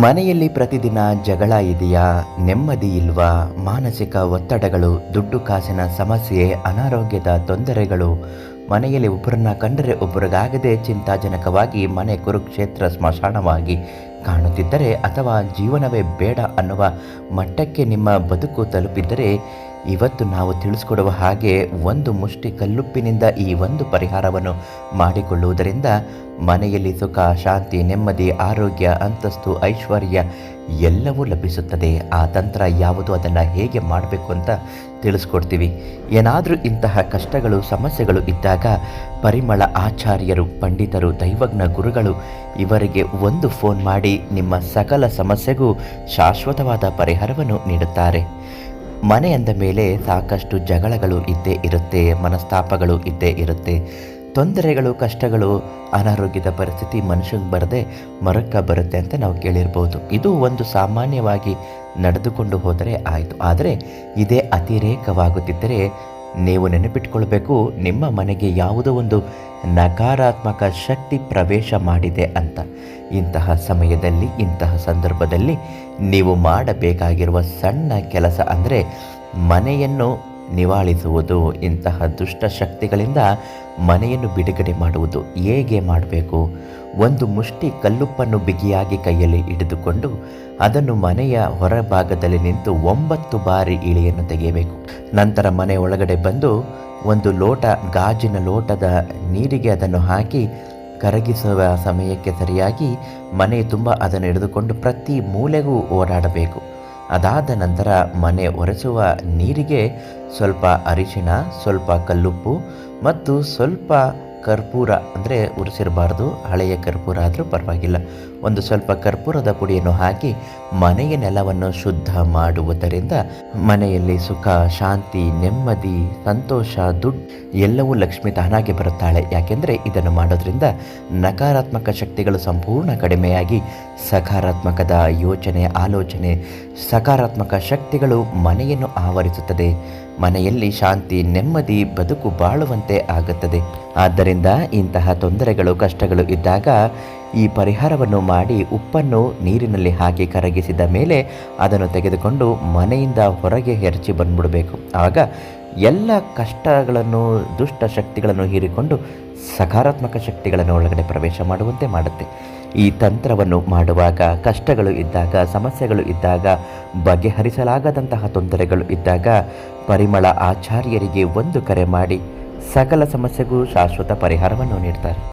ಮನೆಯಲ್ಲಿ ಪ್ರತಿದಿನ ಜಗಳ ಇದೆಯಾ? ನೆಮ್ಮದಿ ಇಲ್ವಾ? ಮಾನಸಿಕ ಒತ್ತಡಗಳು, ದುಡ್ಡು ಕಾಸಿನ ಸಮಸ್ಯೆ, ಅನಾರೋಗ್ಯದ ತೊಂದರೆಗಳು. ಮನೆಯಲ್ಲಿ ಒಬ್ಬರನ್ನ ಕಂಡರೆ ಒಬ್ಬರಿಗಾಗದೆ ಚಿಂತಾಜನಕವಾಗಿ ಮನೆ ಕುರುಕ್ಷೇತ್ರ ಸ್ಮಶಾನವಾಗಿ ಕಾಣುತ್ತಿದ್ದರೆ, ಅಥವಾ ಜೀವನವೇ ಬೇಡ ಅನ್ನುವ ಮಟ್ಟಕ್ಕೆ ನಿಮ್ಮ ಬದುಕು ತಲುಪಿದ್ದರೆ, ಇವತ್ತು ನಾವು ತಿಳಿಸ್ಕೊಡುವ ಹಾಗೆ ಒಂದು ಮುಷ್ಟಿ ಕಲ್ಲುಪ್ಪಿನಿಂದ ಈ ಒಂದು ಪರಿಹಾರವನ್ನು ಮಾಡಿಕೊಳ್ಳುವುದರಿಂದ ಮನೆಯಲ್ಲಿ ಸುಖ, ಶಾಂತಿ, ನೆಮ್ಮದಿ, ಆರೋಗ್ಯ, ಅಂತಸ್ತು, ಐಶ್ವರ್ಯ ಎಲ್ಲವೂ ಲಭಿಸುತ್ತದೆ. ಆ ತಂತ್ರ ಯಾವುದು, ಅದನ್ನು ಹೇಗೆ ಮಾಡಬೇಕು ಅಂತ ತಿಳಿಸ್ಕೊಡ್ತೀವಿ. ಏನಾದರೂ ಇಂತಹ ಕಷ್ಟಗಳು, ಸಮಸ್ಯೆಗಳು ಇದ್ದಾಗ ಪರಿಮಳ ಆಚಾರ್ಯರು, ಪಂಡಿತರು, ದೈವಜ್ಞ ಗುರುಗಳು ಇವರಿಗೆ ಒಂದು ಫೋನ್ ಮಾಡಿ ನಿಮ್ಮ ಸಕಲ ಸಮಸ್ಯೆಗೂ ಶಾಶ್ವತವಾದ ಪರಿಹಾರವನ್ನು ನೀಡುತ್ತಾರೆ. ಮನೆ ಅಂದ ಮೇಲೆ ಸಾಕಷ್ಟು ಜಗಳಗಳು ಇದ್ದೇ ಇರುತ್ತೆ, ಮನಸ್ತಾಪಗಳು ಇದ್ದೇ ಇರುತ್ತೆ, ತೊಂದರೆಗಳು, ಕಷ್ಟಗಳು, ಅನಾರೋಗ್ಯದ ಪರಿಸ್ಥಿತಿ ಮನುಷ್ಯಂಗೆ ಬರದೆ ಮರಕ್ಕ ಬರುತ್ತೆ ಅಂತ ನಾವು ಕೇಳಿರ್ಬೋದು. ಇದು ಒಂದು ಸಾಮಾನ್ಯವಾಗಿ ನಡೆದುಕೊಂಡು ಹೋದರೆ ಆಯಿತು. ಆದರೆ ಇದೇ ಅತಿರೇಕವಾಗುತ್ತಿದ್ದರೆ ನೀವು ನೆನಪಿಟ್ಕೊಳ್ಬೇಕು, ನಿಮ್ಮ ಮನೆಗೆ ಯಾವುದೋ ಒಂದು ನಕಾರಾತ್ಮಕ ಶಕ್ತಿ ಪ್ರವೇಶ ಮಾಡಿದೆ ಅಂತ. ಇಂತಹ ಸಮಯದಲ್ಲಿ, ಇಂತಹ ಸಂದರ್ಭದಲ್ಲಿ ನೀವು ಮಾಡಬೇಕಾಗಿರುವ ಸಣ್ಣ ಕೆಲಸ ಅಂದರೆ ಮನೆಯನ್ನು ನಿವಾಳಿಸುವುದು. ಇಂತಹ ದುಷ್ಟ ಶಕ್ತಿಗಳಿಂದ ಮನೆಯನ್ನು ಬಿಡುಗಡೆ ಮಾಡುವುದು ಹೇಗೆ ಮಾಡಬೇಕು? ಒಂದು ಮುಷ್ಟಿ ಕಲ್ಲುಪ್ಪನ್ನು ಬಿಗಿಯಾಗಿ ಕೈಯಲ್ಲಿ ಹಿಡಿದುಕೊಂಡು ಅದನ್ನು ಮನೆಯ ಹೊರಭಾಗದಲ್ಲಿ ನಿಂತು 9 ಬಾರಿ ಇಳಿಯನ್ನು ತೆಗೆಯಬೇಕು. ನಂತರ ಮನೆ ಒಳಗಡೆ ಬಂದು ಒಂದು ಲೋಟ, ಗಾಜಿನ ಲೋಟದ ನೀರಿಗೆ ಅದನ್ನು ಹಾಕಿ ಕರಗಿಸುವ ಸಮಯಕ್ಕೆ ಸರಿಯಾಗಿ ಮನೆ ತುಂಬ ಅದನ್ನು ಹಿಡಿದುಕೊಂಡು ಪ್ರತಿ ಮೂಲೆಗೂ ಓಡಾಡಬೇಕು. ಅದಾದ ನಂತರ ಮನೆ ಒರೆಸುವ ನೀರಿಗೆ ಸ್ವಲ್ಪ ಅರಿಶಿಣ, ಸ್ವಲ್ಪ ಕಲ್ಲುಪ್ಪು ಮತ್ತು ಸ್ವಲ್ಪ ಕರ್ಪೂರ, ಅಂದರೆ ಉರಿಸಿರಬಾರ್ದು, ಹಳೆಯ ಕರ್ಪೂರ ಆದರೂ ಪರವಾಗಿಲ್ಲ, ಒಂದು ಸ್ವಲ್ಪ ಕರ್ಪೂರದ ಪುಡಿಯನ್ನು ಹಾಕಿ ಮನೆಯ ನೆಲವನ್ನು ಶುದ್ಧ ಮಾಡುವುದರಿಂದ ಮನೆಯಲ್ಲಿ ಸುಖ, ಶಾಂತಿ, ನೆಮ್ಮದಿ, ಸಂತೋಷ, ದುಡ್ಡು ಎಲ್ಲವೂ ಲಕ್ಷ್ಮಿ ತಾನಾಗೆ ಬರುತ್ತಾಳೆ. ಯಾಕೆಂದರೆ ಇದನ್ನು ಮಾಡೋದ್ರಿಂದ ನಕಾರಾತ್ಮಕ ಶಕ್ತಿಗಳು ಸಂಪೂರ್ಣ ಕಡಿಮೆಯಾಗಿ ಸಕಾರಾತ್ಮಕದ ಯೋಚನೆ, ಆಲೋಚನೆ, ಸಕಾರಾತ್ಮಕ ಶಕ್ತಿಗಳು ಮನೆಯನ್ನು ಆವರಿಸುತ್ತದೆ. ಮನೆಯಲ್ಲಿ ಶಾಂತಿ, ನೆಮ್ಮದಿ, ಬದುಕು ಬಾಳುವಂತೆ ಆಗುತ್ತದೆ. ಆದ್ದರಿಂದ ಇಂತಹ ತೊಂದರೆಗಳು, ಕಷ್ಟಗಳು ಇದ್ದಾಗ ಈ ಪರಿಹಾರವನ್ನು ಮಾಡಿ ಉಪ್ಪನ್ನು ನೀರಿನಲ್ಲಿ ಹಾಕಿ ಕರಗಿಸಿದ ಮೇಲೆ ಅದನ್ನು ತೆಗೆದುಕೊಂಡು ಮನೆಯಿಂದ ಹೊರಗೆ ಎರಚಿ ಬಂದ್ಬಿಡಬೇಕು. ಆಗ ಎಲ್ಲ ಕಷ್ಟಗಳನ್ನು, ದುಷ್ಟ ಶಕ್ತಿಗಳನ್ನು ಹೀರಿಕೊಂಡು ಸಕಾರಾತ್ಮಕ ಶಕ್ತಿಗಳನ್ನು ಒಳಗಡೆ ಪ್ರವೇಶ ಮಾಡುವಂತೆ ಮಾಡುತ್ತೆ. ಈ ತಂತ್ರವನ್ನು ಮಾಡುವಾಗ ಕಷ್ಟಗಳು ಇದ್ದಾಗ, ಸಮಸ್ಯೆಗಳು ಇದ್ದಾಗ, ಬಗೆಹರಿಸಲಾಗದಂತಹ ತೊಂದರೆಗಳು ಇದ್ದಾಗ ಪರಿಮಳ ಆಚಾರ್ಯರಿಗೆ ಒಂದು ಕರೆ ಮಾಡಿ ಸಕಲ ಸಮಸ್ಯೆಗೂ ಶಾಶ್ವತ ಪರಿಹಾರವನ್ನು ನೀಡ್ತಾರೆ.